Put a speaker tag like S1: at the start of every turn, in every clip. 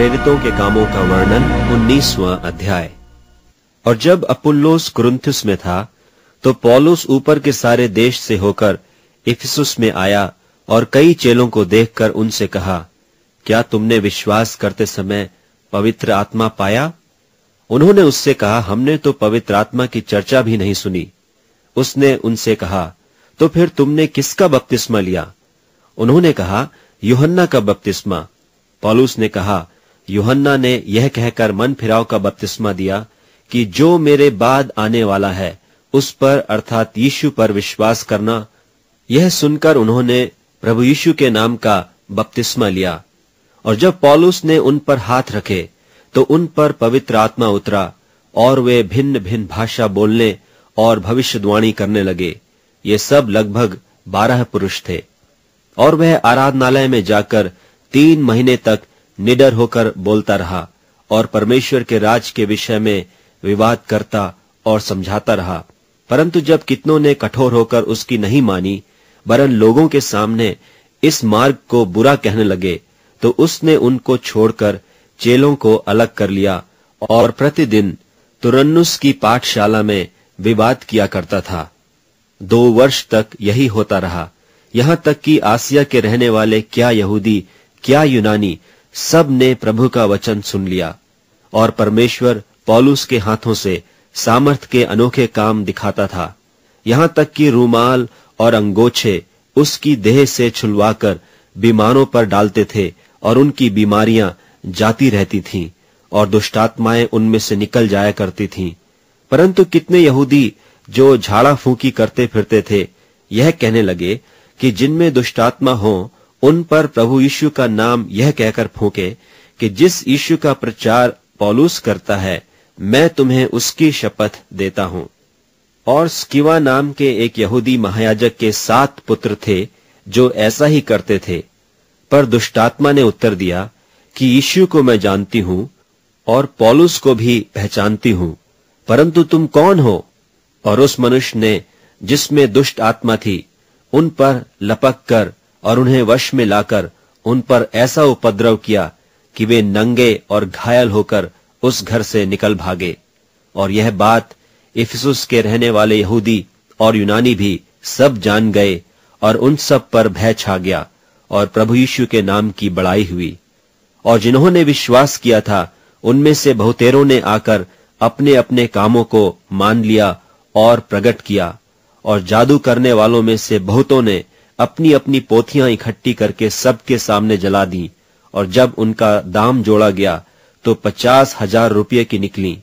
S1: प्रेरितों के कामों का वर्णन 19वां अध्याय। और जब अपुल्लोस कुरिन्थुस में था तो पौलुस ऊपर के सारे देश से होकर इफिसुस में आया और कई चेलों को देखकर उनसे कहा, क्या तुमने विश्वास करते समय पवित्र आत्मा पाया? उन्होंने उससे कहा, हमने तो पवित्र आत्मा की चर्चा भी नहीं सुनी। उसने उनसे कहा, तो फिर तुमने किसका बपतिस्मा लिया? उन्होंने कहा, यूहन्ना का बपतिस्मा। पौलुस ने कहा, यूहन्ना ने यह कहकर मन फिराव का बपतिस्मा दिया कि जो मेरे बाद आने वाला है उस पर अर्थात यीशु पर विश्वास करना। यह सुनकर उन्होंने प्रभु यीशु के नाम का बपतिस्मा लिया। और जब पौलुस ने उन पर हाथ रखे तो उन पर पवित्र आत्मा उतरा और वे भिन्न भिन्न भाषा बोलने और भविष्यवाणी करने लगे। ये सब लगभग 12 पुरुष थे। और वह आराधनालय में जाकर 3 महीने तक निडर होकर बोलता रहा और परमेश्वर के राज के विषय में विवाद करता और समझाता रहा। परंतु जब कितनों ने कठोर होकर उसकी नहीं मानी, वरन लोगों के सामने इस मार्ग को बुरा कहने लगे, तो उसने उनको छोड़कर चेलों को अलग कर लिया और प्रतिदिन तुरन्नुस की पाठशाला में विवाद किया करता था। 2 वर्ष तक यही होता रहा, यहां तक कि आसिया के रहने वाले क्या यहूदी क्या यूनानी सब ने प्रभु का वचन सुन लिया। और परमेश्वर पौलुस के हाथों से सामर्थ के अनोखे काम दिखाता था, यहां तक कि रूमाल और अंगोछे उसकी देह से छुलवाकर बीमारों पर डालते थे और उनकी बीमारियां जाती रहती थीं और दुष्टात्माएं उनमें से निकल जाया करती थीं। परंतु कितने यहूदी जो झाड़ा फूंकी करते फिरते थे, यह कहने लगे कि जिनमें दुष्टात्मा हो उन पर प्रभु यीशु का नाम यह कहकर फूंके कि जिस यीशु का प्रचार पौलुस करता है, मैं तुम्हें उसकी शपथ देता हूं। और स्किवा नाम के एक यहूदी महायाजक के 7 पुत्र थे जो ऐसा ही करते थे। पर दुष्टात्मा ने उत्तर दिया कि यीशु को मैं जानती हूं और पौलुस को भी पहचानती हूं, परंतु तुम कौन हो? और उस मनुष्य ने जिसमें दुष्ट आत्मा थी उन पर लपक कर और उन्हें वश में लाकर उन पर ऐसा उपद्रव किया कि वे नंगे और घायल होकर उस घर से निकल भागे। और यह बात इफिसुस के रहने वाले यहूदी और यूनानी भी सब जान गए और उन सब पर भय छा गया और प्रभु यीशु के नाम की बड़ाई हुई। और जिन्होंने विश्वास किया था उनमें से बहुतेरों ने आकर अपने अपने कामों को मान लिया और प्रकट किया। और जादू करने वालों में से बहुतों ने अपनी अपनी पोथियां इकट्ठी करके सबके सामने जला दी। और जब उनका दाम जोड़ा गया तो 50,000 रुपये की निकली।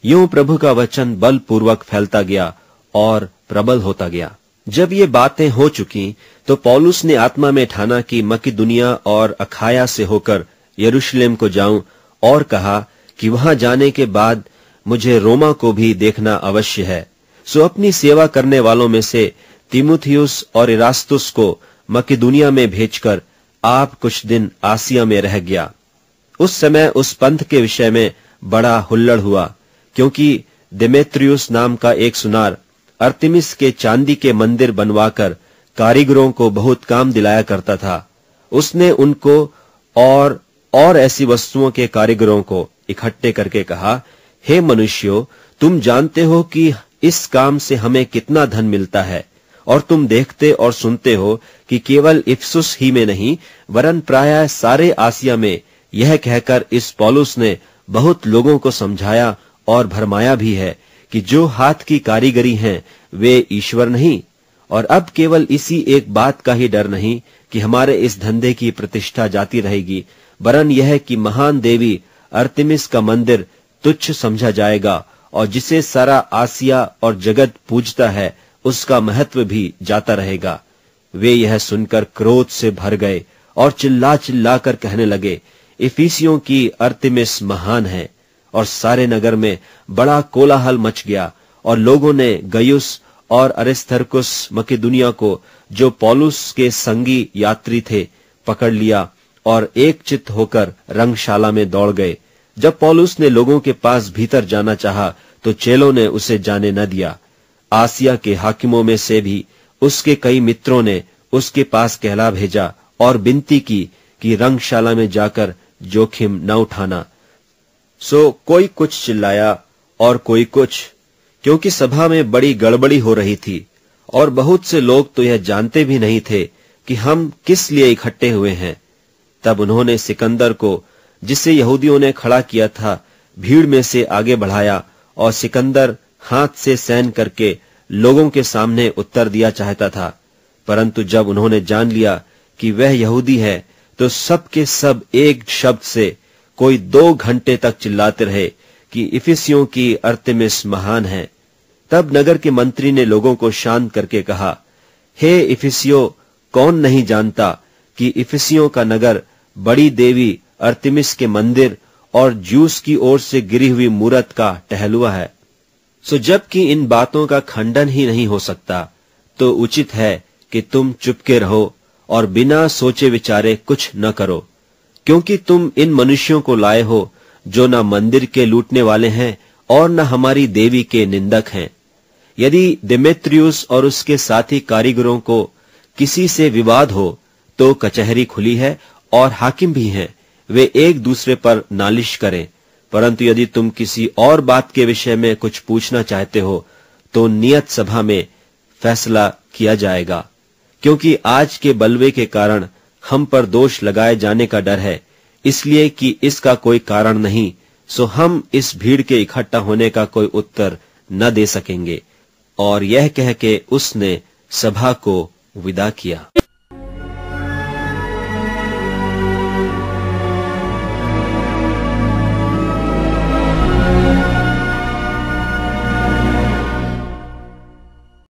S1: यूं प्रभु का वचन बलपूर्वक फैलता गया और प्रबल होता गया। जब ये बातें हो चुकी तो पौलुस ने आत्मा में ठाना कि मकिदुनिया और अखाया से होकर यरूशलेम को जाऊं, और कहा कि वहां जाने के बाद मुझे रोमा को भी देखना अवश्य है। सो अपनी सेवा करने वालों में से तीमुथियुस और इरास्तुस को मकिदुनिया में भेजकर आप कुछ दिन आसिया में रह गया। उस समय उस पंथ के विषय में बड़ा हुल्लड़ हुआ, क्योंकि देमेत्रियुस नाम का एक सुनार अर्तिमिस के चांदी के मंदिर बनवाकर कारीगरों को बहुत काम दिलाया करता था। उसने उनको और ऐसी वस्तुओं के कारीगरों को इकट्ठे करके कहा, हे मनुष्यों, तुम जानते हो कि इस काम से हमें कितना धन मिलता है, और तुम देखते और सुनते हो कि केवल इफिसुस ही में नहीं वरन प्रायः सारे आसिया में यह कहकर इस पौलुस ने बहुत लोगों को समझाया और भरमाया भी है कि जो हाथ की कारीगरी हैं वे ईश्वर नहीं। और अब केवल इसी एक बात का ही डर नहीं कि हमारे इस धंधे की प्रतिष्ठा जाती रहेगी, वरन यह कि महान देवी अर्तिमिस का मंदिर तुच्छ समझा जाएगा, और जिसे सारा आसिया और जगत पूजता है उसका महत्व भी जाता रहेगा। वे यह सुनकर क्रोध से भर गए और चिल्ला चिल्ला कर कहने लगे, इफिसियों की अर्तिमिस महान है। और सारे नगर में बड़ा कोलाहल मच गया, और लोगों ने गयुस और अरिस्तर्कुस मकिदुनिया को, जो पौलुस के संगी यात्री थे, पकड़ लिया और एक चित्त होकर रंगशाला में दौड़ गए। जब पौलुस ने लोगों के पास भीतर जाना चाहा तो चेलों ने उसे जाने न दिया। आसिया के हाकिमों में से भी उसके कई मित्रों ने उसके पास कहला भेजा और विनती की कि रंगशाला में जाकर जोखिम न उठाना। सो कोई कुछ चिल्लाया और कोई कुछ, क्योंकि सभा में बड़ी गड़बड़ी हो रही थी और बहुत से लोग तो यह जानते भी नहीं थे कि हम किस लिए इकट्ठे हुए हैं। तब उन्होंने सिकंदर को, जिसे यहूदियों ने खड़ा किया था, भीड़ में से आगे बढ़ाया और सिकंदर हाथ से सैन करके लोगों के सामने उत्तर दिया चाहता था। परंतु जब उन्होंने जान लिया कि वह यहूदी है, तो सब के सब एक शब्द से कोई 2 घंटे तक चिल्लाते रहे कि इफिसियों की अर्थमिस महान है। तब नगर के मंत्री ने लोगों को शांत करके कहा, हे इफिसियों, कौन नहीं जानता कि इफिसियों का नगर बड़ी देवी अर्थमिस के मंदिर और ज्यूस की ओर से गिरी हुई मूरत का टहलुआ है। सो जबकि इन बातों का खंडन ही नहीं हो सकता, तो उचित है कि तुम चुपके रहो और बिना सोचे विचारे कुछ न करो, क्योंकि तुम इन मनुष्यों को लाए हो जो न मंदिर के लूटने वाले हैं और न हमारी देवी के निंदक हैं। यदि देमेत्रियुस और उसके साथी कारीगरों को किसी से विवाद हो, तो कचहरी खुली है और हाकिम भी हैं, वे एक दूसरे पर नालिश करें। परंतु यदि तुम किसी और बात के विषय में कुछ पूछना चाहते हो, तो नियत सभा में फैसला किया जाएगा, क्योंकि आज के बलवे के कारण हम पर दोष लगाए जाने का डर है, इसलिए कि इसका कोई कारण नहीं, सो हम इस भीड़ के इकट्ठा होने का कोई उत्तर न दे सकेंगे। और यह कह के उसने सभा को विदा किया।